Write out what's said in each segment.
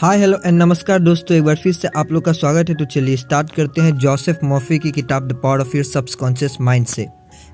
Hi hello and नमस्कार दोस्तों, एक बार फिर से आप लोग का स्वागत है। तो चलिए स्टार्ट करते हैं जोसेफ मर्फी की किताब the power of your subconscious mind से,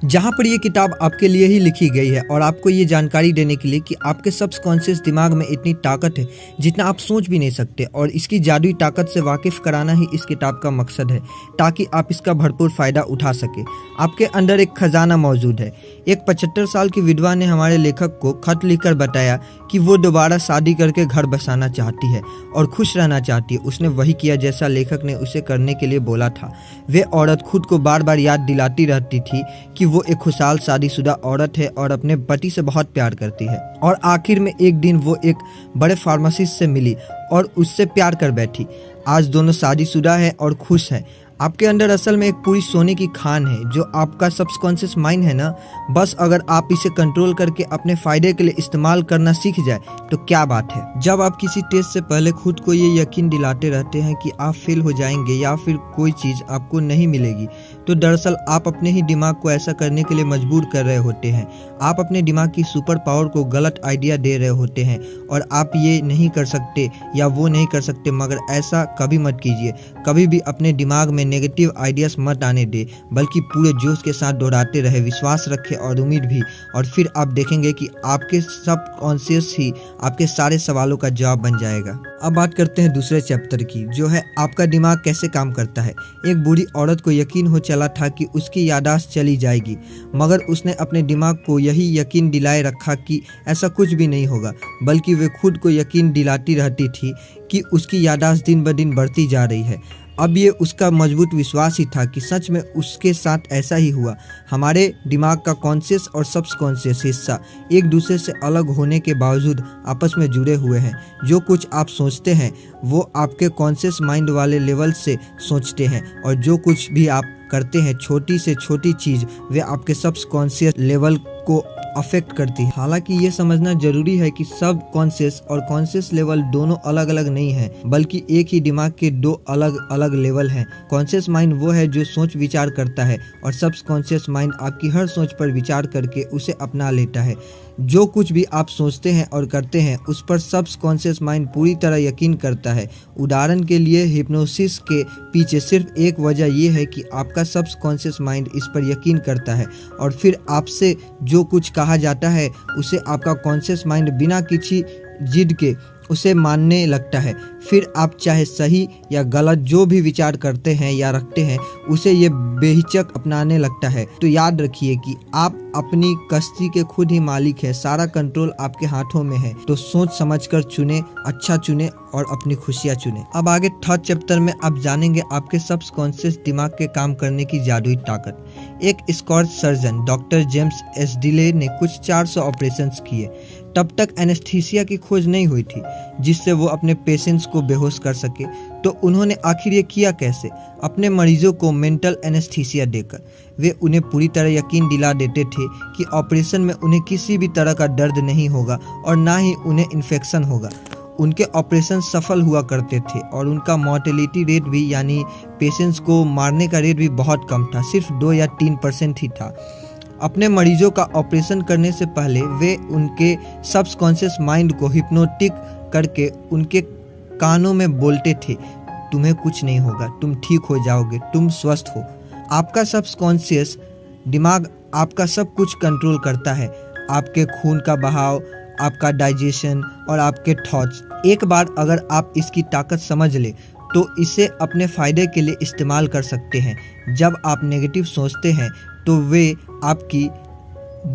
जहाँ पर ये किताब आपके लिए ही लिखी गई है और आपको ये जानकारी देने के लिए कि आपके सबकॉन्शियस दिमाग में इतनी ताकत है जितना आप सोच भी नहीं सकते, और इसकी जादुई ताकत से वाकिफ कराना ही इस किताब का मकसद है ताकि आप इसका भरपूर फ़ायदा उठा सके। आपके अंदर एक खजाना मौजूद है। एक 75 साल की विधवा ने हमारे लेखक को खत लिखकर बताया कि वो दोबारा शादी करके घर बसाना चाहती है और खुश रहना चाहती है। उसने वही किया जैसा लेखक ने उसे करने के लिए बोला था। वे औरत खुद को बार बार याद दिलाती रहती थी कि वो एक खुशहाल शादीशुदा औरत है और अपने पति से बहुत प्यार करती है। और आखिर में एक दिन वो एक बड़े फार्मासिस्ट से मिली और उससे प्यार कर बैठी। आज दोनों शादीशुदा हैं और खुश हैं। आपके अंदर असल में एक पूरी सोने की खान है जो आपका सबकॉन्शियस माइंड है ना। बस अगर आप इसे कंट्रोल करके अपने फायदे के लिए इस्तेमाल करना सीख जाए तो क्या बात है। जब आप किसी टेस्ट से पहले खुद को ये यकीन दिलाते रहते हैं कि आप फेल हो जाएंगे या फिर कोई चीज़ आपको नहीं मिलेगी, तो दरअसल आप अपने ही दिमाग को ऐसा करने के लिए मजबूर कर रहे होते हैं। आप अपने दिमाग की सुपर पावर को गलत आइडिया दे रहे होते हैं और आप ये नहीं कर सकते या वो नहीं कर सकते। मगर ऐसा कभी मत कीजिए। कभी भी अपने दिमाग में नेगेटिव आइडियाज मत आने दे, बल्कि पूरे जोश के साथ दोहराते रहे। विश्वास रखें और उम्मीद भी, और फिर आप देखेंगे कि आपके सबकॉन्शियस ही आपके सारे सवालों का जवाब बन जाएगा। अब बात करते हैं दूसरे चैप्टर की, जो है आपका दिमाग कैसे काम करता है। एक बूढ़ी औरत को यकीन हो चला था कि उसकी याददाश्त चली जाएगी, मगर उसने अपने दिमाग को यही यकीन दिलाए रखा कि ऐसा कुछ भी नहीं होगा, बल्कि वे खुद को यकीन दिलाती रहती थी कि उसकी याददाश्त दिन ब दिन बढ़ती जा रही है। अब ये उसका मजबूत विश्वास ही था कि सच में उसके साथ ऐसा ही हुआ। हमारे दिमाग का कॉन्शियस और सबकॉन्शियस हिस्सा एक दूसरे से अलग होने के बावजूद आपस में जुड़े हुए हैं। जो कुछ आप सोचते हैं वो आपके कॉन्शियस माइंड वाले लेवल से सोचते हैं, और जो कुछ भी आप करते हैं, छोटी से छोटी चीज़, वे आपके सबकॉन्शियस लेवल को अफेक्ट करती है। हालांकि ये समझना जरूरी है कि सब कॉन्शियस और कॉन्शियस लेवल दोनों अलग अलग नहीं है, बल्कि एक ही दिमाग के दो अलग अलग लेवल हैं। कॉन्शियस माइंड वो है जो सोच विचार करता है, और सबकॉन्शियस माइंड आपकी हर सोच पर विचार करके उसे अपना लेता है। जो कुछ भी आप सोचते हैं और करते हैं उस पर सबकॉन्शियस माइंड पूरी तरह यकीन करता है। उदाहरण के लिए हिप्नोसिस के पीछे सिर्फ एक वजह यह है कि आपका सबकॉन्शियस माइंड इस पर यकीन करता है, और फिर आपसे जो कुछ कहा जाता है उसे आपका कॉन्शियस माइंड बिना किसी जिद के उसे मानने लगता है। फिर आप चाहे सही या गलत जो भी विचार करते हैं या रखते हैं, उसे ये बेहिचक अपनाने लगता है। तो याद रखिए कि आप अपनी कश्ती के खुद ही मालिक हैं। सारा कंट्रोल आपके हाथों में है। तो सोच समझकर चुने, अच्छा चुने और अपनी खुशियाँ चुने। अब आगे थर्ड चैप्टर में आप जानेंगे आपके सबकॉन्शियस दिमाग के काम करने की जादुई ताकत। एक Scotch surgeon doctor James Esdaile ने कुछ 400 ऑपरेशंस किए। तब तक एनेस्थीसिया की खोज नहीं हुई थी जिससे वो अपने पेशेंट्स को बेहोश कर सके। तो उन्होंने आखिर ये किया कैसे? अपने मरीजों को मेंटल एनेस्थीसिया देकर। वे उन्हें पूरी तरह यकीन दिला देते थे कि ऑपरेशन में उन्हें किसी भी तरह का दर्द नहीं होगा और ना ही उन्हें इन्फेक्शन होगा। उनके ऑपरेशन सफल हुआ करते थे और उनका मॉर्टेलिटी रेट भी, यानी पेशेंट्स को मारने का रेट भी बहुत कम था, सिर्फ 2 या 3% ही था। अपने मरीजों का ऑपरेशन करने से पहले वे उनके सबकॉन्शियस माइंड को हिप्नोटिक करके उनके कानों में बोलते थे, तुम्हें कुछ नहीं होगा, तुम ठीक हो जाओगे, तुम स्वस्थ हो। आपका सबकॉन्शियस दिमाग आपका सब कुछ कंट्रोल करता है, आपके खून का बहाव, आपका डाइजेशन और आपके थॉट्स। एक बार अगर आप इसकी ताकत समझ ले तो इसे अपने फ़ायदे के लिए इस्तेमाल कर सकते हैं। जब आप नेगेटिव सोचते हैं तो वे आपकी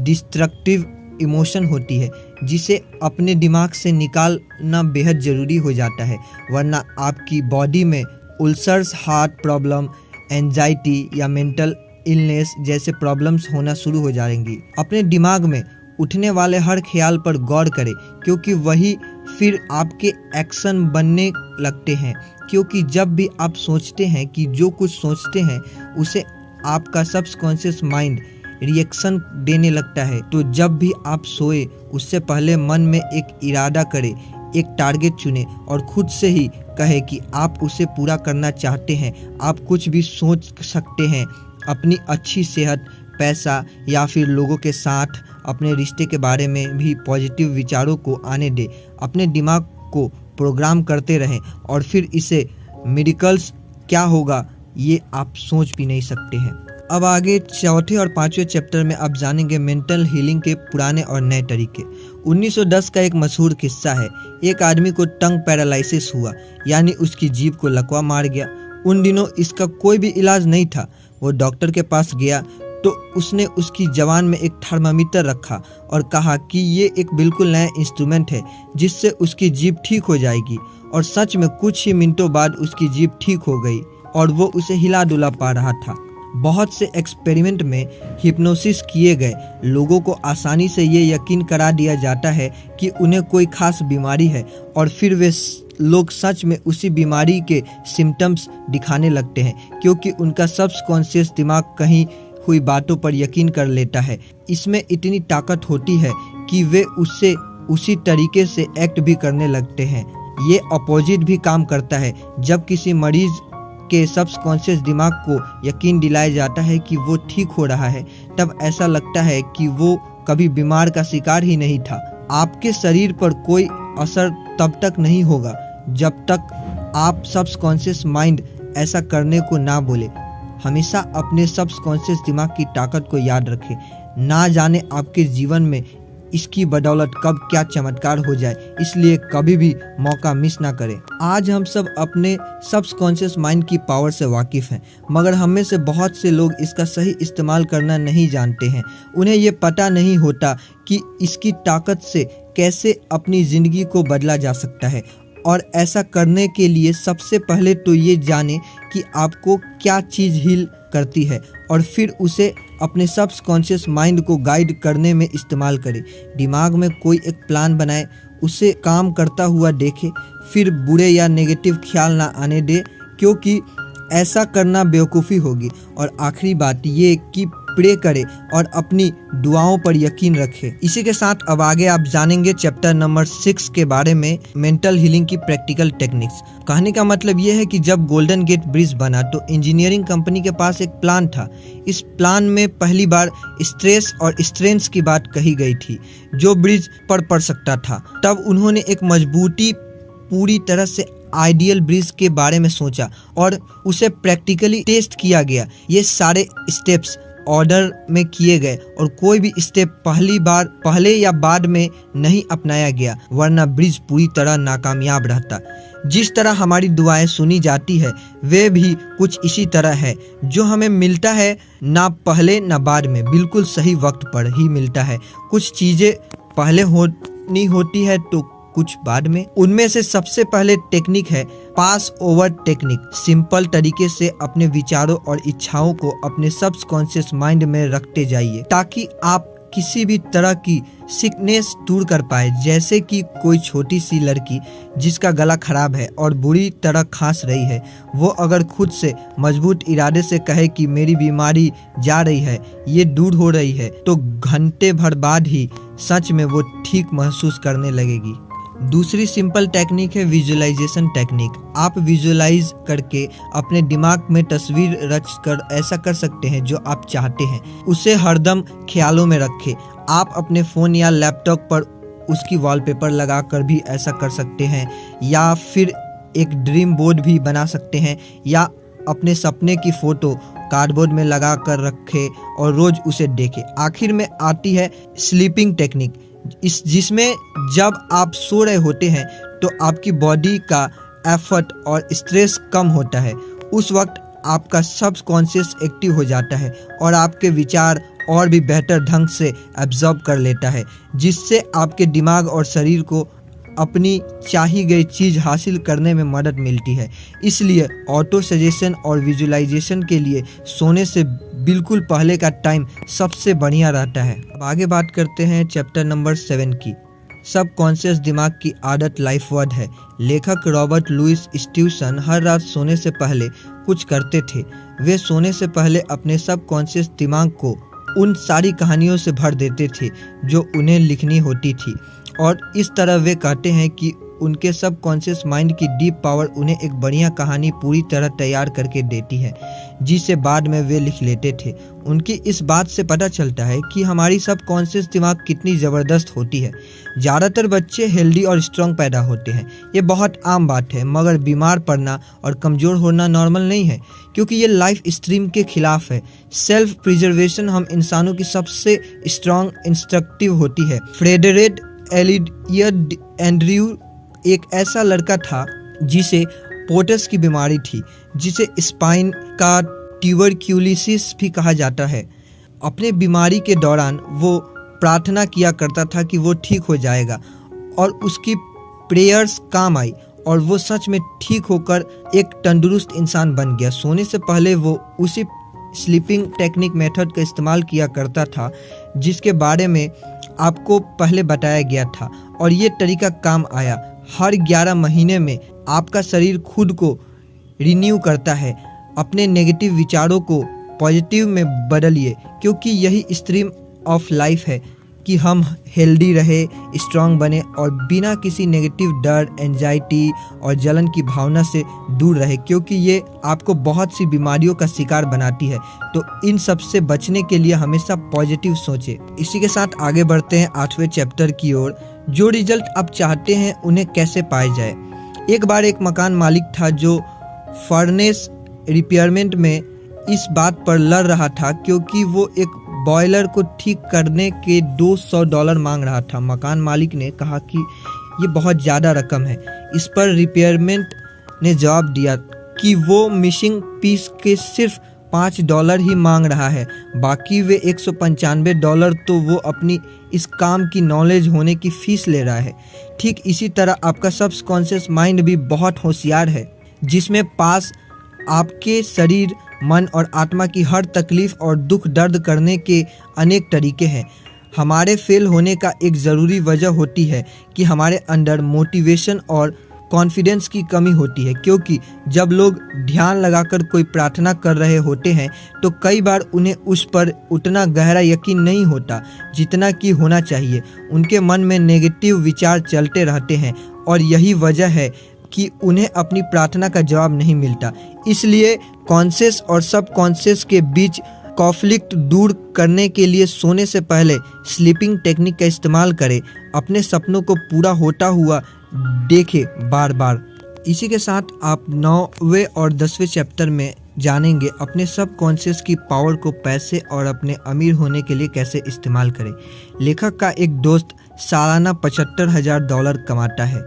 डिस्ट्रक्टिव इमोशन होती है, जिसे अपने दिमाग से निकालना बेहद ज़रूरी हो जाता है, वरना आपकी बॉडी में उल्सर्स, हार्ट प्रॉब्लम, एंजाइटी या मेंटल इलनेस जैसे प्रॉब्लम्स होना शुरू हो जाएंगी। अपने दिमाग में उठने वाले हर ख्याल पर गौर करें, क्योंकि वही फिर आपके एक्शन बनने लगते हैं। क्योंकि जब भी आप सोचते हैं कि जो कुछ सोचते हैं उसे आपका सबकॉन्शियस माइंड रिएक्शन देने लगता है। तो जब भी आप सोए उससे पहले मन में एक इरादा करें, एक टारगेट चुने और खुद से ही कहे कि आप उसे पूरा करना चाहते हैं। आप कुछ भी सोच सकते हैं, अपनी अच्छी सेहत, पैसा या फिर लोगों के साथ अपने रिश्ते के बारे में भी पॉजिटिव विचारों को आने दे। अपने दिमाग को प्रोग्राम करते रहें और फिर इसे मेडिकल्स क्या होगा ये आप सोच भी नहीं सकते हैं। अब आगे चौथे और पांचवें चैप्टर में आप जानेंगे मेंटल हीलिंग के पुराने और नए तरीके। 1910 का एक मशहूर किस्सा है। एक आदमी को टंग पैरालिसिस हुआ, यानी उसकी जीभ को लकवा मार गया। उन दिनों इसका कोई भी इलाज नहीं था। वो डॉक्टर के पास गया तो उसने उसकी जबान में एक थर्मामीटर रखा और कहा कि ये एक बिल्कुल नया इंस्ट्रूमेंट है जिससे उसकी जीभ ठीक हो जाएगी। और सच में कुछ ही मिनटों बाद उसकी जीभ ठीक हो गई और वो उसे हिला डुला पा रहा था। बहुत से एक्सपेरिमेंट में हिप्नोसिस किए गए लोगों को आसानी से ये यकीन करा दिया जाता है कि उन्हें कोई खास बीमारी है और फिर वे लोग सच में उसी बीमारी के सिम्टम्स दिखाने लगते हैं, क्योंकि उनका सबकॉन्शियस दिमाग कहीं हुई बातों पर यकीन कर लेता है। इसमें इतनी ताकत होती है कि वे उससे उसी तरीके से एक्ट भी करने लगते हैं। ये अपोजिट भी काम करता है। जब किसी मरीज के सबकॉन्शियस दिमाग को यकीन दिलाया जाता है कि वो ठीक हो रहा है, तब ऐसा लगता है कि वो कभी बीमार का शिकार ही नहीं था। आपके शरीर पर कोई असर तब तक नहीं होगा जब तक आप सबकॉन्शियस माइंड ऐसा करने को ना बोले। हमेशा अपने सबकॉन्शियस दिमाग की ताकत को याद रखें। ना जाने आपके जीवन में इसकी बदौलत कब क्या चमत्कार हो जाए, इसलिए कभी भी मौका मिस ना करें। आज हम सब अपने सबकॉन्शियस माइंड की पावर से वाकिफ हैं, मगर हम में से बहुत से लोग इसका सही इस्तेमाल करना नहीं जानते हैं। उन्हें ये पता नहीं होता कि इसकी ताकत से कैसे अपनी ज़िंदगी को बदला जा सकता है। और ऐसा करने के लिए सबसे पहले तो ये जाने कि आपको क्या चीज़ हील करती है और फिर उसे अपने सबकॉन्शियस माइंड को गाइड करने में इस्तेमाल करें। दिमाग में कोई एक प्लान बनाए, उसे काम करता हुआ देखे, फिर बुरे या नेगेटिव ख्याल ना आने दे, क्योंकि ऐसा करना बेवकूफ़ी होगी। और आखिरी बात ये कि प्रे करें और अपनी दुआओं पर यकीन रखें। इसी के साथ अब आगे आप जानेंगे चैप्टर नंबर 6 के बारे में, मेंटल हीलिंग की प्रैक्टिकल टेक्निक्स। कहने का मतलब ये है कि जब गोल्डन गेट ब्रिज बना तो इंजीनियरिंग कंपनी के पास एक प्लान था। इस प्लान में पहली बार स्ट्रेस और स्ट्रेंथ की बात कही गई थी जो ब्रिज पर पड़ सकता था। तब उन्होंने एक मजबूती पूरी तरह से आइडियल ब्रिज के बारे में सोचा और उसे प्रैक्टिकली टेस्ट किया गया। ये सारे स्टेप्स ऑर्डर में किए गए और कोई भी स्टेप पहले या बाद में नहीं अपनाया गया, वरना ब्रिज पूरी तरह नाकामयाब रहता। जिस तरह हमारी दुआएं सुनी जाती है वे भी कुछ इसी तरह है। जो हमें मिलता है ना पहले ना बाद में, बिल्कुल सही वक्त पर ही मिलता है। कुछ चीज़ें पहले होनी होती है तो कुछ बाद में। उनमें से सबसे पहले टेक्निक है पास ओवर टेक्निक। सिंपल तरीके से अपने विचारों और इच्छाओं को अपने सबकॉन्शियस माइंड में रखते जाइए ताकि आप किसी भी तरह की सिकनेस दूर कर पाए। जैसे कि कोई छोटी सी लड़की जिसका गला खराब है और बुरी तरह खांस रही है, वो अगर खुद से मजबूत इरादे से कहे कि मेरी बीमारी जा रही है, ये दूर हो रही है, तो घंटे भर बाद ही सच में वो ठीक महसूस करने लगेगी। दूसरी सिंपल टेक्निक है विजुअलाइजेशन टेक्निक। आप विजुअलाइज करके अपने दिमाग में तस्वीर रच कर ऐसा कर सकते हैं जो आप चाहते हैं, उसे हरदम ख्यालों में रखें। आप अपने फ़ोन या लैपटॉप पर उसकी वॉलपेपर लगाकर भी ऐसा कर सकते हैं, या फिर एक ड्रीम बोर्ड भी बना सकते हैं, या अपने सपने की फ़ोटो कार्डबोर्ड में लगा कर रखें और रोज़ उसे देखें। आखिर में आती है स्लीपिंग टेक्निक, जिसमें जब आप सो रहे होते हैं तो आपकी बॉडी का एफर्ट और स्ट्रेस कम होता है। उस वक्त आपका सबकॉन्शियस एक्टिव हो जाता है और आपके विचार और भी बेहतर ढंग से एब्जॉर्ब कर लेता है, जिससे आपके दिमाग और शरीर को अपनी चाही गई चीज़ हासिल करने में मदद मिलती है। इसलिए ऑटो सजेशन और विजुअलाइजेशन के लिए सोने से बिल्कुल पहले का टाइम सबसे बढ़िया रहता है। अब आगे बात करते हैं चैप्टर नंबर 7 की। सबकॉन्शियस दिमाग की आदत लाइफ वर्ड है। लेखक रॉबर्ट लुइस स्टीवसन हर रात सोने से पहले कुछ करते थे। वे सोने से पहले अपने सबकॉन्शियस दिमाग को उन सारी कहानियों से भर देते थे जो उन्हें लिखनी होती थी, और इस तरह वे कहते हैं कि उनके सबकॉन्शियस माइंड की डीप पावर उन्हें एक बढ़िया कहानी पूरी तरह तैयार करके देती है, जिसे बाद में वे लिख लेते थे। उनकी इस बात से पता चलता है कि हमारी सबकॉन्शियस दिमाग कितनी ज़बरदस्त होती है। ज़्यादातर बच्चे हेल्दी और स्ट्रॉन्ग पैदा होते हैं, ये बहुत आम बात है, मगर बीमार पड़ना और कमज़ोर होना नॉर्मल नहीं है, क्योंकि ये लाइफ स्ट्रीम के खिलाफ है। सेल्फ प्रिजर्वेशन हम इंसानों की सबसे स्ट्रॉन्ग इंस्ट्रक्टिव होती है। फ्रेडरिक एलियट एंड्रयू एक ऐसा लड़का था जिसे पोटस की बीमारी थी, जिसे स्पाइन का ट्यूबरक्यूलिसिस भी कहा जाता है। अपने बीमारी के दौरान वो प्रार्थना किया करता था कि वो ठीक हो जाएगा, और उसकी प्रेयर्स काम आई और वो सच में ठीक होकर एक तंदुरुस्त इंसान बन गया। सोने से पहले वो उसी स्लीपिंग टेक्निक मेथड का इस्तेमाल किया करता था जिसके बारे में आपको पहले बताया गया था, और ये तरीका काम आया। हर 11 महीने में आपका शरीर खुद को रिन्यू करता है। अपने नेगेटिव विचारों को पॉजिटिव में बदलिए, क्योंकि यही स्ट्रीम ऑफ लाइफ है कि हम हेल्दी रहे, स्ट्रांग बने और बिना किसी नेगेटिव डर, एंजाइटी और जलन की भावना से दूर रहे, क्योंकि ये आपको बहुत सी बीमारियों का शिकार बनाती है। तो इन सब से बचने के लिए हमेशा पॉजिटिव सोचें। इसी के साथ आगे बढ़ते हैं 8वें चैप्टर की ओर। जो रिजल्ट आप चाहते हैं उन्हें कैसे पाए जाए। एक बार एक मकान मालिक था जो फर्नेस रिपेयरमेंट में इस बात पर लड़ रहा था क्योंकि वो एक बॉयलर को ठीक करने के $200 मांग रहा था। मकान मालिक ने कहा कि ये बहुत ज़्यादा रकम है। इस पर रिपेयरमेंट ने जवाब दिया कि वो मिसिंग पीस के सिर्फ $5 ही मांग रहा है, बाकी वे $195 तो वो अपनी इस काम की नॉलेज होने की फीस ले रहा है। ठीक इसी तरह आपका सबकॉन्शियस माइंड भी बहुत होशियार है, जिसमें पास आपके शरीर, मन और आत्मा की हर तकलीफ और दुख दर्द करने के अनेक तरीके हैं। हमारे फेल होने का एक ज़रूरी वजह होती है कि हमारे अंदर मोटिवेशन और कॉन्फिडेंस की कमी होती है, क्योंकि जब लोग ध्यान लगाकर कोई प्रार्थना कर रहे होते हैं तो कई बार उन्हें उस पर उतना गहरा यकीन नहीं होता जितना कि होना चाहिए। उनके मन में नेगेटिव विचार चलते रहते हैं और यही वजह है कि उन्हें अपनी प्रार्थना का जवाब नहीं मिलता। इसलिए कॉन्शियस और सबकॉन्शियस के बीच कॉन्फ्लिक्ट दूर करने के लिए सोने से पहले स्लीपिंग टेक्निक का इस्तेमाल करें। अपने सपनों को पूरा होता हुआ देखें बार बार। इसी के साथ आप 9वें और 10वें चैप्टर में जानेंगे अपने सबकॉन्शियस की पावर को पैसे और अपने अमीर होने के लिए कैसे इस्तेमाल करें। लेखक का एक दोस्त सालाना $75,000 कमाता है,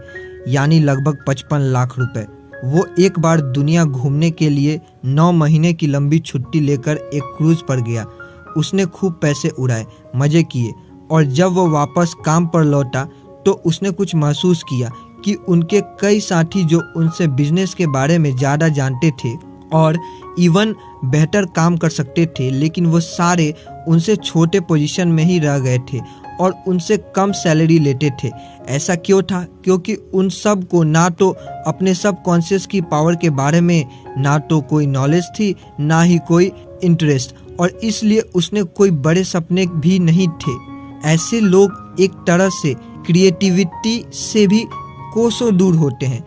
यानी लगभग 55 लाख रुपए। वो एक बार दुनिया घूमने के लिए 9 महीने की लंबी छुट्टी लेकर एक क्रूज पर गया। उसने खूब पैसे उड़ाए, मज़े किए, और जब वो वापस काम पर लौटा तो उसने कुछ महसूस किया कि उनके कई साथी जो उनसे बिजनेस के बारे में ज़्यादा जानते थे और इवन बेहतर काम कर सकते थे, लेकिन वो सारे उनसे छोटे पोजीशन में ही रह गए थे और उनसे कम सैलरी लेते थे। ऐसा क्यों था? क्योंकि उन सब को ना तो अपने सबकॉन्शियस की पावर के बारे में ना तो कोई नॉलेज थी, ना ही कोई इंटरेस्ट, और इसलिए उसने कोई बड़े सपने भी नहीं थे। ऐसे लोग एक तरह से क्रिएटिविटी से भी कोसों दूर होते हैं।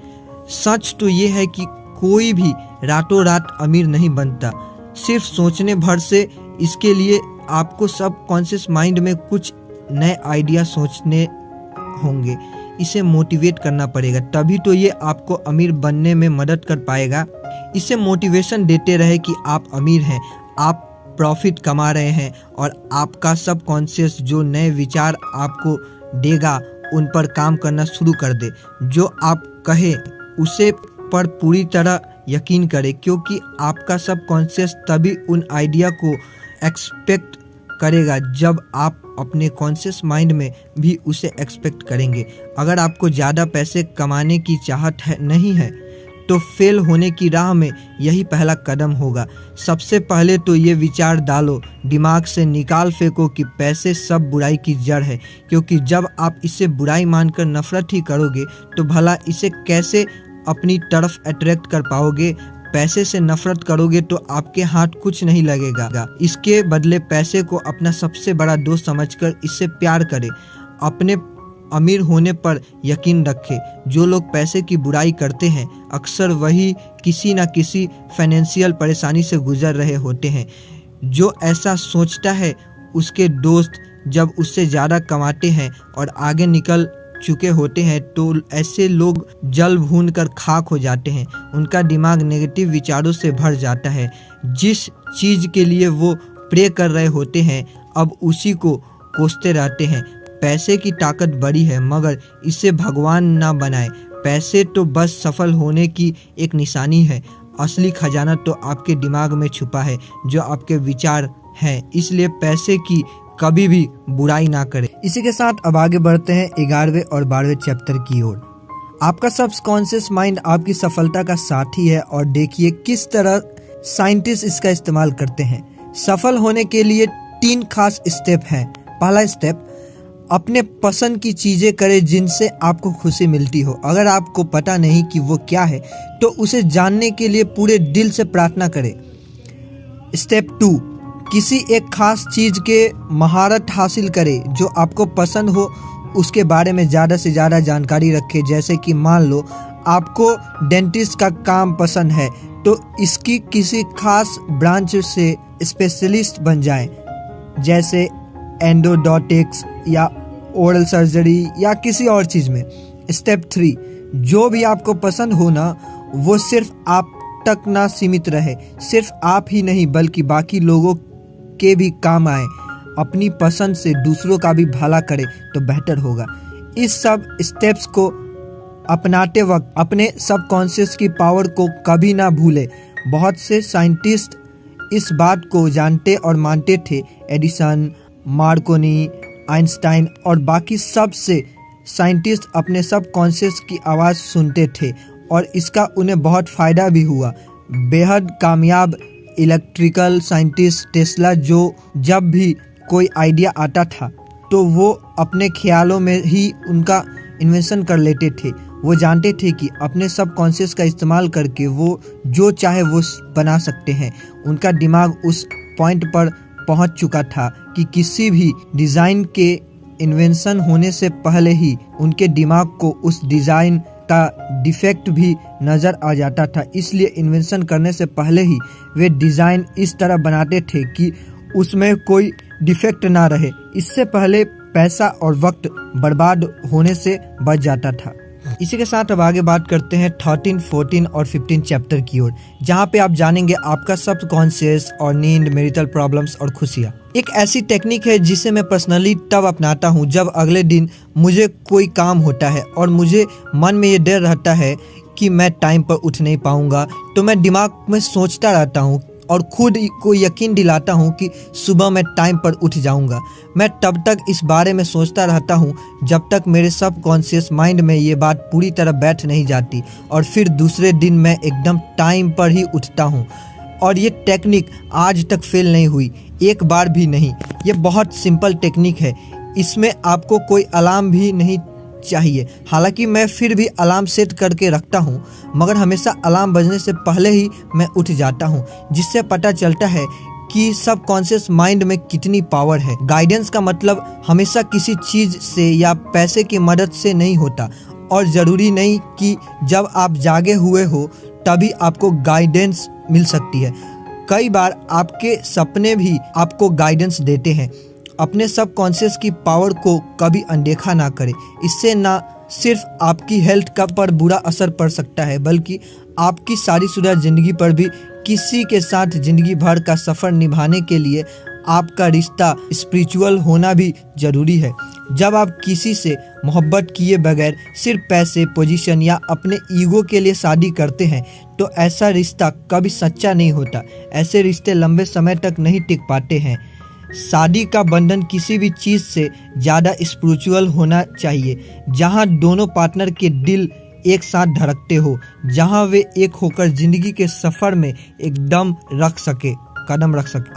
सच तो ये है कि कोई भी रातों रात अमीर नहीं बनता, सिर्फ सोचने भर से। इसके लिए आपको सबकॉन्शियस माइंड में कुछ नए आइडिया सोचने होंगे, इसे मोटिवेट करना पड़ेगा, तभी तो ये आपको अमीर बनने में मदद कर पाएगा। इसे मोटिवेशन देते रहे कि आप अमीर हैं, आप प्रॉफिट कमा रहे हैं, और आपका सबकॉन्शियस जो नए विचार आपको देगा उन पर काम करना शुरू कर दे। जो आप कहे उसे पर पूरी तरह यकीन करें, क्योंकि आपका सबकॉन्शियस तभी उन आइडिया को एक्सपेक्ट करेगा जब आप अपने कॉन्शियस माइंड में भी उसे एक्सपेक्ट करेंगे। अगर आपको ज़्यादा पैसे कमाने की चाहत नहीं है तो फेल होने की राह में यही पहला कदम होगा। सबसे पहले तो ये विचार डालो, दिमाग से निकाल फेंको कि पैसे सब बुराई की जड़ है, क्योंकि जब आप इसे बुराई मानकर नफरत ही करोगे तो भला इसे कैसे अपनी तरफ अट्रैक्ट कर पाओगे। पैसे से नफरत करोगे तो आपके हाथ कुछ नहीं लगेगा। इसके बदले पैसे को अपना सबसे बड़ा दोस्त समझकर इससे प्यार करें। अपने अमीर होने पर यकीन रखें। जो लोग पैसे की बुराई करते हैं अक्सर वही किसी न किसी फाइनेंशियल परेशानी से गुजर रहे होते हैं। जो ऐसा सोचता है उसके दोस्त जब उससे ज़्यादा कमाते हैं और आगे निकल चुके होते हैं तो ऐसे लोग जल भून कर खाक हो जाते हैं। उनका दिमाग नेगेटिव विचारों से भर जाता है। जिस चीज़ के लिए वो प्रे कर रहे होते हैं अब उसी को कोसते रहते हैं। पैसे की ताकत बड़ी है मगर इसे भगवान ना बनाए। पैसे तो बस सफल होने की एक निशानी है। असली खजाना तो आपके दिमाग में छुपा है जो आपके विचार हैं। इसलिए पैसे की कभी भी बुराई ना करें। इसी के साथ अब आगे बढ़ते हैं 11वें और 12वें चैप्टर की ओर। आपका सबकॉन्शियस माइंड आपकी सफलता का साथी है और देखिए किस तरह साइंटिस्ट इसका इस्तेमाल करते हैं। सफल होने के लिए 3 खास स्टेप हैं। पहला स्टेप, अपने पसंद की चीज़ें करें जिनसे आपको खुशी मिलती हो। अगर आपको पता नहीं कि वो क्या है तो उसे जानने के लिए पूरे दिल से प्रार्थना करें। स्टेप 2, किसी एक खास चीज़ के महारत हासिल करें जो आपको पसंद हो। उसके बारे में ज़्यादा से ज़्यादा जानकारी रखें। जैसे कि मान लो आपको डेंटिस्ट का काम पसंद है तो इसकी किसी खास ब्रांच से स्पेशलिस्ट बन जाएं, जैसे एंडोडोंटिक्स या ओरल सर्जरी या किसी और चीज़ में। स्टेप 3, जो भी आपको पसंद हो ना वो सिर्फ आप तक ना सीमित रहे। सिर्फ आप ही नहीं बल्कि बाकी लोगों के भी काम आए। अपनी पसंद से दूसरों का भी भला करे तो बेहतर होगा। इस सब स्टेप्स को अपनाते वक्त अपने सबकॉन्शियस की पावर को कभी ना भूले। बहुत से साइंटिस्ट इस बात को जानते और मानते थे। एडिसन, मार्कोनी, आइंस्टाइन और बाकी सब से साइंटिस्ट अपने सबकॉन्शियस की आवाज़ सुनते थे और इसका उन्हें बहुत फ़ायदा भी हुआ। बेहद कामयाब इलेक्ट्रिकल साइंटिस्ट टेस्ला जो जब भी कोई आइडिया आता था तो वो अपने ख्यालों में ही उनका इन्वेंशन कर लेते थे। वो जानते थे कि अपने सबकॉन्शियस का इस्तेमाल करके वो जो चाहे वो बना सकते हैं। उनका दिमाग उस पॉइंट पर पहुंच चुका था कि किसी भी डिज़ाइन के इन्वेंशन होने से पहले ही उनके दिमाग को उस डिज़ाइन का डिफेक्ट भी नज़र आ जाता था। इसलिए इन्वेंशन करने से पहले ही वे डिज़ाइन इस तरह बनाते थे कि उसमें कोई डिफेक्ट ना रहे। इससे पहले पैसा और वक्त बर्बाद होने से बच जाता था। इसी के साथ अब आगे बात करते हैं 13, 14 और 15 चैप्टर की ओर, जहाँ पे आप जानेंगे आपका सबकॉन्शियस और नींद, मैरिटल प्रॉब्लम्स और खुशियाँ। एक ऐसी टेक्निक है जिसे मैं पर्सनली तब अपनाता हूँ जब अगले दिन मुझे कोई काम होता है और मुझे मन में ये डर रहता है कि मैं टाइम पर उठ नहीं पाऊँगा। तो मैं दिमाग में सोचता रहता हूँ और खुद को यकीन दिलाता हूँ कि सुबह मैं टाइम पर उठ जाऊँगा। मैं तब तक इस बारे में सोचता रहता हूँ जब तक मेरे सबकॉन्शियस माइंड में ये बात पूरी तरह बैठ नहीं जाती और फिर दूसरे दिन मैं एकदम टाइम पर ही उठता हूँ। और ये टेक्निक आज तक फेल नहीं हुई, एक बार भी नहीं। ये बहुत सिंपल टेक्निक है। इसमें आपको कोई अलार्म भी नहीं चाहिए। हालांकि मैं फिर भी अलार्म सेट करके रखता हूँ मगर हमेशा अलार्म बजने से पहले ही मैं उठ जाता हूँ, जिससे पता चलता है कि सबकॉन्शियस माइंड में कितनी पावर है। गाइडेंस का मतलब हमेशा किसी चीज़ से या पैसे की मदद से नहीं होता और ज़रूरी नहीं कि जब आप जागे हुए हो तभी आपको गाइडेंस मिल सकती है। कई बार आपके सपने भी आपको गाइडेंस देते हैं। अपने सबकॉन्शियस की पावर को कभी अनदेखा ना करें। इससे ना सिर्फ आपकी हेल्थ का पर बुरा असर पड़ सकता है बल्कि आपकी शादीशुदा ज़िंदगी पर भी। किसी के साथ ज़िंदगी भर का सफ़र निभाने के लिए आपका रिश्ता स्पिरिचुअल होना भी ज़रूरी है। जब आप किसी से मोहब्बत किए बगैर सिर्फ पैसे, पोजीशन या अपने ईगो के लिए शादी करते हैं तो ऐसा रिश्ता कभी सच्चा नहीं होता। ऐसे रिश्ते लंबे समय तक नहीं टिक पाते हैं। शादी का बंधन किसी भी चीज़ से ज़्यादा स्पिरिचुअल होना चाहिए, जहां दोनों पार्टनर के दिल एक साथ धड़कते हो, जहां वे एक होकर ज़िंदगी के सफ़र में कदम रख सके।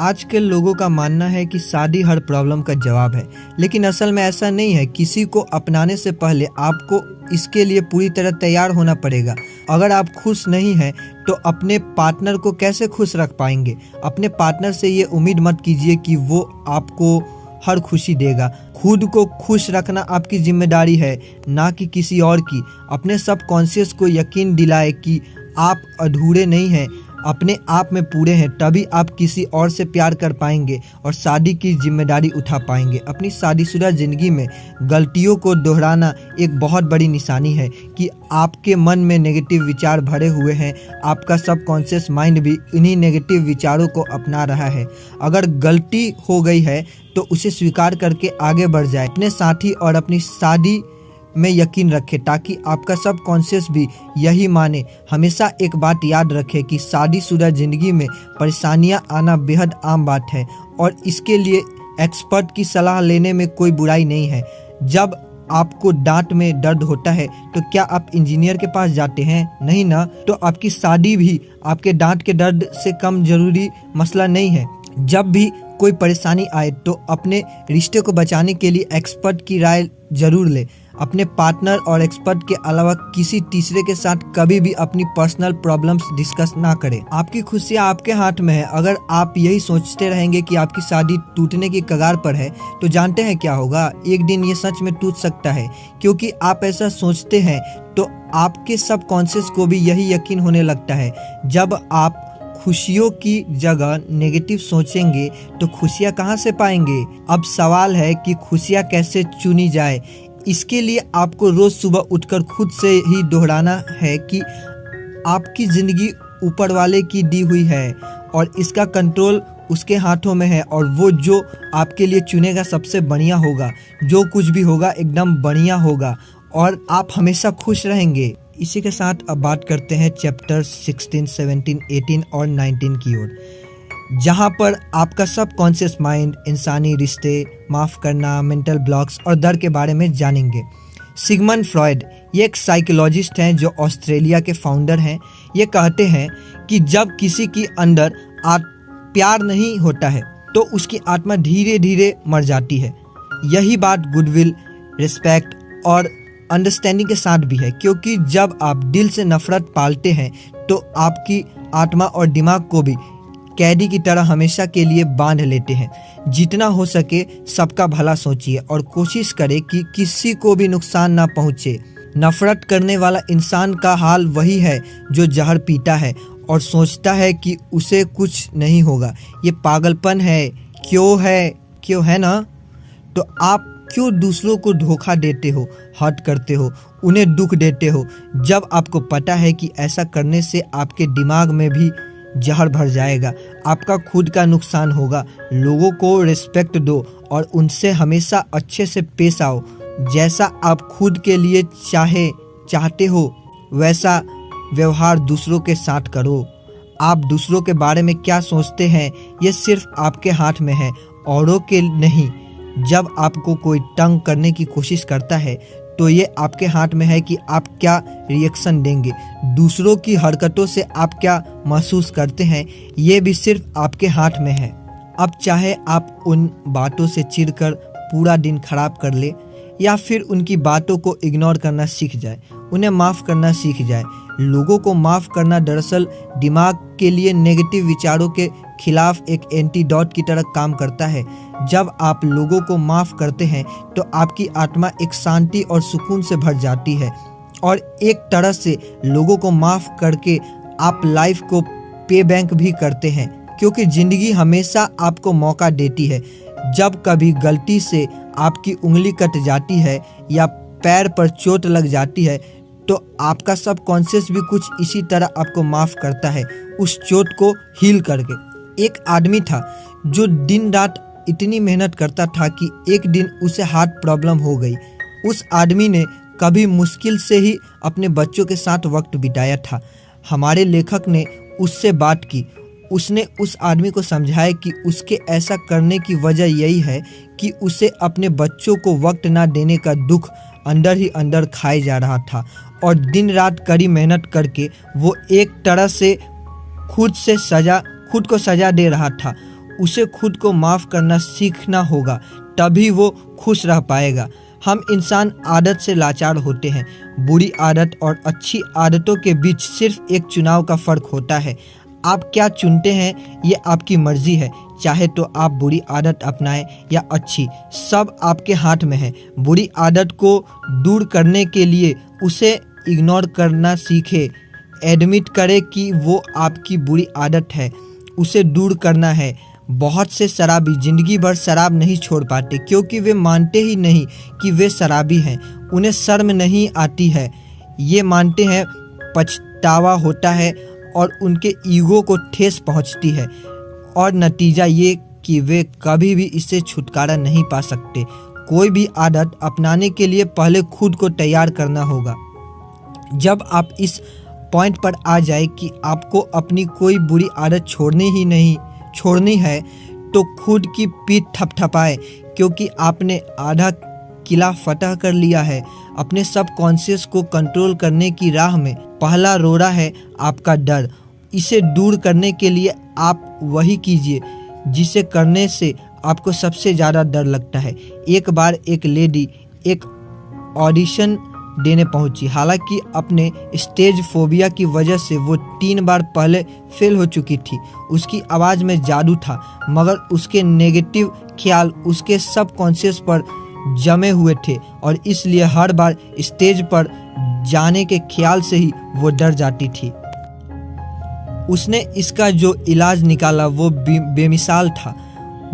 आज के लोगों का मानना है कि शादी हर प्रॉब्लम का जवाब है, लेकिन असल में ऐसा नहीं है। किसी को अपनाने से पहले आपको इसके लिए पूरी तरह तैयार होना पड़ेगा। अगर आप खुश नहीं हैं तो अपने पार्टनर को कैसे खुश रख पाएंगे? अपने पार्टनर से ये उम्मीद मत कीजिए कि वो आपको हर खुशी देगा। खुद को खुश रखना आपकी जिम्मेदारी है, ना कि किसी और की। अपने सबकॉन्शियस को यकीन दिलाए कि आप अधूरे नहीं हैं, अपने आप में पूरे हैं। तभी आप किसी और से प्यार कर पाएंगे और शादी की जिम्मेदारी उठा पाएंगे। अपनी शादीशुदा ज़िंदगी में गलतियों को दोहराना एक बहुत बड़ी निशानी है कि आपके मन में नेगेटिव विचार भरे हुए हैं। आपका सबकॉन्शियस माइंड भी इन्हीं नेगेटिव विचारों को अपना रहा है। अगर गलती हो गई है तो उसे स्वीकार करके आगे बढ़ जाए। अपने साथी और अपनी शादी में यकीन रखें ताकि आपका सबकॉन्शियस भी यही माने। हमेशा एक बात याद रखें कि शादीशुदा ज़िंदगी में परेशानियां आना बेहद आम बात है और इसके लिए एक्सपर्ट की सलाह लेने में कोई बुराई नहीं है। जब आपको दांत में दर्द होता है तो क्या आप इंजीनियर के पास जाते हैं? नहीं ना। तो आपकी शादी भी आपके दांत के दर्द से कम जरूरी मसला नहीं है। जब भी कोई परेशानी आए तो अपने रिश्ते को बचाने के लिए एक्सपर्ट की राय जरूर ले। अपने पार्टनर और एक्सपर्ट के अलावा किसी तीसरे के साथ कभी भी अपनी पर्सनल प्रॉब्लम्स डिस्कस ना करें। आपकी खुशियाँ आपके हाथ में है। अगर आप यही सोचते रहेंगे कि आपकी शादी टूटने की कगार पर है तो जानते हैं क्या होगा? एक दिन ये सच में टूट सकता है। क्योंकि आप ऐसा सोचते हैं तो आपके सबकॉन्शियस को भी यही यकीन होने लगता है। जब आप खुशियों की जगह नेगेटिव सोचेंगे तो खुशियाँ कहाँ से पाएंगे? अब सवाल है कि खुशियाँ कैसे चुनी जाए। इसके लिए आपको रोज सुबह उठकर खुद से ही दोहराना है कि आपकी ज़िंदगी ऊपर वाले की दी हुई है और इसका कंट्रोल उसके हाथों में है और वो जो आपके लिए चुनेगा सबसे बढ़िया होगा। जो कुछ भी होगा एकदम बढ़िया होगा और आप हमेशा खुश रहेंगे। इसी के साथ अब बात करते हैं चैप्टर 16, 17, 18 और 19 की ओर, जहाँ पर आपका सबकॉन्शियस माइंड इंसानी रिश्ते, माफ़ करना, मेंटल ब्लॉक्स और डर के बारे में जानेंगे। सिगमंड फ्रॉयड ये एक साइकोलॉजिस्ट हैं जो ऑस्ट्रेलिया के फाउंडर हैं। ये कहते हैं कि जब किसी की अंदर प्यार नहीं होता है तो उसकी आत्मा धीरे धीरे मर जाती है। यही बात गुडविल, रिस्पेक्ट और अंडरस्टैंडिंग के साथ भी है, क्योंकि जब आप दिल से नफरत पालते हैं तो आपकी आत्मा और दिमाग को भी कैदी की तरह हमेशा के लिए बांध लेते हैं। जितना हो सके सबका भला सोचिए और कोशिश करें कि किसी को भी नुकसान ना पहुंचे। नफरत करने वाला इंसान का हाल वही है जो जहर पीता है और सोचता है कि उसे कुछ नहीं होगा। ये पागलपन है। क्यों है ना? तो आप क्यों दूसरों को धोखा देते हो, हर्ट करते हो, उन्हें दुख देते हो, जब आपको पता है कि ऐसा करने से आपके दिमाग में भी जहर भर जाएगा, आपका खुद का नुकसान होगा। लोगों को रिस्पेक्ट दो और उनसे हमेशा अच्छे से पेश आओ। जैसा आप खुद के लिए चाहते हो वैसा व्यवहार दूसरों के साथ करो। आप दूसरों के बारे में क्या सोचते हैं ये सिर्फ आपके हाथ में है, औरों के नहीं। जब आपको कोई तंग करने की कोशिश करता है तो ये आपके हाथ में है कि आप क्या रिएक्शन देंगे। दूसरों की हरकतों से आप क्या महसूस करते हैं ये भी सिर्फ आपके हाथ में है। अब चाहे आप उन बातों से चिढ़कर पूरा दिन खराब कर ले या फिर उनकी बातों को इग्नोर करना सीख जाए, उन्हें माफ़ करना सीख जाए। लोगों को माफ़ करना दरअसल दिमाग के लिए नेगेटिव विचारों के खिलाफ एक एंटीडोट की तरह काम करता है। जब आप लोगों को माफ़ करते हैं तो आपकी आत्मा एक शांति और सुकून से भर जाती है और एक तरह से लोगों को माफ़ करके आप लाइफ को पे बैंक भी करते हैं, क्योंकि ज़िंदगी हमेशा आपको मौका देती है। जब कभी गलती से आपकी उंगली कट जाती है या पैर पर चोट लग जाती है तो आपका सबकॉन्शियस भी कुछ इसी तरह आपको माफ़ करता है, उस चोट को हील करके। एक आदमी था जो दिन रात इतनी मेहनत करता था कि एक दिन उसे हार्ट प्रॉब्लम हो गई। उस आदमी ने कभी मुश्किल से ही अपने बच्चों के साथ वक्त बिताया था। हमारे लेखक ने उससे बात की। उसने उस आदमी को समझाया कि उसके ऐसा करने की वजह यही है कि उसे अपने बच्चों को वक्त ना देने का दुख अंदर ही अंदर खाए जा रहा था और दिन रात कड़ी मेहनत करके वो एक तरह से खुद को सजा दे रहा था। उसे खुद को माफ़ करना सीखना होगा, तभी वो खुश रह पाएगा। हम इंसान आदत से लाचार होते हैं। बुरी आदत और अच्छी आदतों के बीच सिर्फ एक चुनाव का फ़र्क होता है। आप क्या चुनते हैं ये आपकी मर्जी है, चाहे तो आप बुरी आदत अपनाएं या अच्छी, सब आपके हाथ में है। बुरी आदत को दूर करने के लिए उसे इग्नोर करना सीखें। एडमिट करें कि वो आपकी बुरी आदत है, उसे दूर करना है। बहुत से शराबी जिंदगी भर शराब नहीं छोड़ पाते क्योंकि वे मानते ही नहीं कि वे शराबी हैं। उन्हें शर्म नहीं आती है, ये मानते हैं, पछतावा होता है और उनके ईगो को ठेस पहुंचती है और नतीजा ये कि वे कभी भी इससे छुटकारा नहीं पा सकते। कोई भी आदत अपनाने के लिए पहले खुद को तैयार करना होगा। जब आप इस पॉइंट पर आ जाए कि आपको अपनी कोई बुरी आदत छोड़नी है तो खुद की पीठ थपथपाए क्योंकि आपने आधा किला फतह कर लिया है। अपने सबकॉन्शियस को कंट्रोल करने की राह में पहला रोड़ा है आपका डर। इसे दूर करने के लिए आप वही कीजिए जिसे करने से आपको सबसे ज़्यादा डर लगता है। एक बार एक लेडी एक ऑडिशन देने पहुंची। हालांकि अपने स्टेज फोबिया की वजह से वो 3 बार पहले फेल हो चुकी थी। उसकी आवाज़ में जादू था, मगर उसके नेगेटिव ख्याल उसके सबकॉन्शियस पर जमे हुए थे और इसलिए हर बार स्टेज पर जाने के ख्याल से ही वो डर जाती थी। उसने इसका जो इलाज निकाला वो बेमिसाल था।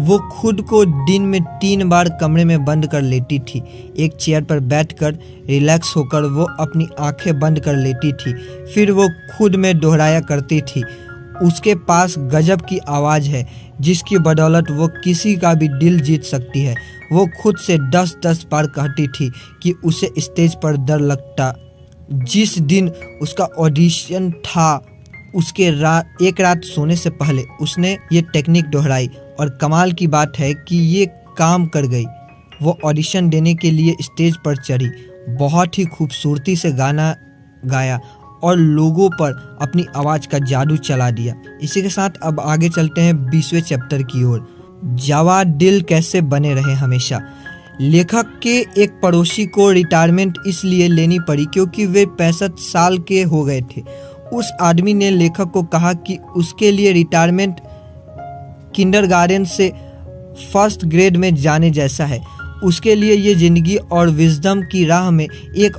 वो खुद को दिन में 3 बार कमरे में बंद कर लेती थी। एक चेयर पर बैठकर रिलैक्स होकर वो अपनी आंखें बंद कर लेती थी। फिर वो खुद में दोहराया करती थी, उसके पास गजब की आवाज़ है जिसकी बदौलत वो किसी का भी दिल जीत सकती है। वो खुद से 10-10 बार कहती थी कि उसे स्टेज पर डर लगता। जिस दिन उसका ऑडिशन था उसके एक रात सोने से पहले उसने ये टेक्निक दोहराई और कमाल की बात है कि ये काम कर गई। वो ऑडिशन देने के लिए स्टेज पर चढ़ी, बहुत ही खूबसूरती से गाना गाया और लोगों पर अपनी आवाज़ का जादू चला दिया। इसी के साथ अब आगे चलते हैं 20वें चैप्टर की ओर। जवा दिल कैसे बने रहे हमेशा। लेखक के एक पड़ोसी को रिटायरमेंट इसलिए लेनी पड़ी क्योंकि वे 65 साल के हो गए थे। उस आदमी ने लेखक को कहा कि उसके लिए रिटायरमेंट किंडरगार्टन से फर्स्ट ग्रेड में जाने जैसा है। उसके लिए ये ज़िंदगी और विजडम की राह में एक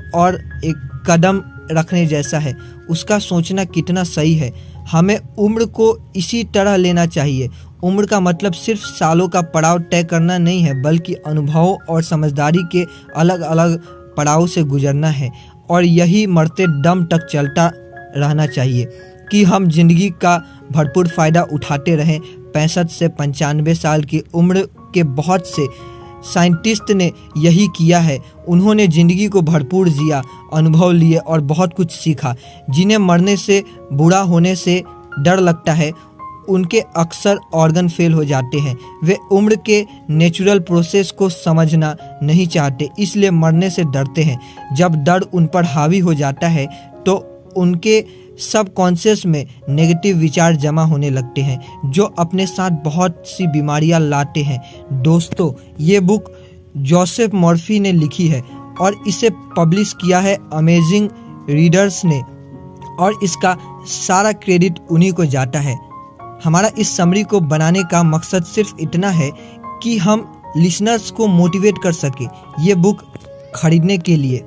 कदम रखने जैसा है। उसका सोचना कितना सही है। हमें उम्र को इसी तरह लेना चाहिए। उम्र का मतलब सिर्फ सालों का पड़ाव तय करना नहीं है, बल्कि अनुभवों और समझदारी के अलग अलग पड़ाव से गुजरना है और यही मरते दम तक चलता रहना चाहिए कि हम जिंदगी का भरपूर फ़ायदा उठाते रहें। 65 से 95 साल की उम्र के बहुत से साइंटिस्ट ने यही किया है। उन्होंने ज़िंदगी को भरपूर जिया, अनुभव लिए और बहुत कुछ सीखा। जिन्हें मरने से, बूढ़ा होने से डर लगता है, उनके अक्सर ऑर्गन फेल हो जाते हैं। वे उम्र के नेचुरल प्रोसेस को समझना नहीं चाहते, इसलिए मरने से डरते हैं। जब डर उन पर हावी हो जाता है तो उनके सबकॉन्शियस में नेगेटिव विचार जमा होने लगते हैं जो अपने साथ बहुत सी बीमारियां लाते हैं। दोस्तों, ये बुक जोसेफ मर्फी ने लिखी है और इसे पब्लिश किया है अमेजिंग रीडर्स ने और इसका सारा क्रेडिट उन्हीं को जाता है। हमारा इस समरी को बनाने का मकसद सिर्फ इतना है कि हम लिसनर्स को मोटिवेट कर सके ये बुक खरीदने के लिए।